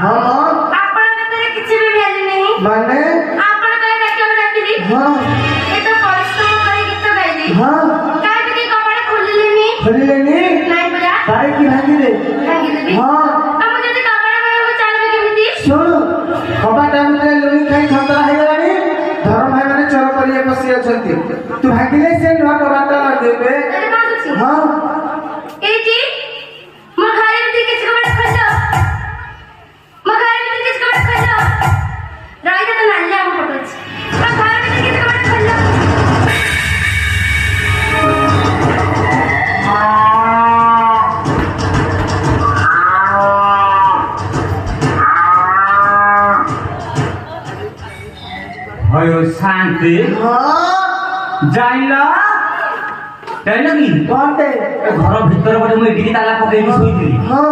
हाँ ଆପଣ ଭିତରେ କିଛି ବି ଭ୍ୟାଲୁ ନାହିଁ माने ଆପଣ କାଇଁ ଡାକିବାକୁ ଡାକିଲି हाँ ଏତେ ପରିଶ୍ରମ କରି ଗୀତ ଗାଇଲି हाँ କାଇଁ ଟିକେ କବାଟ ଖୋଲିଲେନି खोली लेनी ନାଇଁ ପରା काहे की भागी दे ଭାଙ୍ଗିଦେବି हाँ ଆଉ ମୁଁ ଯଦି କବାଟ ଭାଙ୍ଗିବାକୁ ଚାହିଁବି କେମିତି सुन कबाट आमरे लुणी खाई खतरा हे गलानी धर्म भाई माने चोर करिए पसी अछंती तू भागिले से नुआ कबाट न देबे ତାହେଲେ କଣ ଅଛି हाँ ଏଇଠି ମୋ ଘରେ ଭିତରେ କିଛି କବାଟ ଖୋଲ ମୋ ଘରେ ଭିତରେ କିଛି କବାଟ ଖୋଲ ରହିଥା ତ ନାଲି ଆମ ଫଟୋ ଅଛି ମୋ ଘରେ ଭିତରେ କିଛି କବାଟ ଖୋଲ भयो शांति हाँ जाइला जाइला कि कौन दे घर भीतर बोले मुझे गिरी ताला पकई शोई हाँ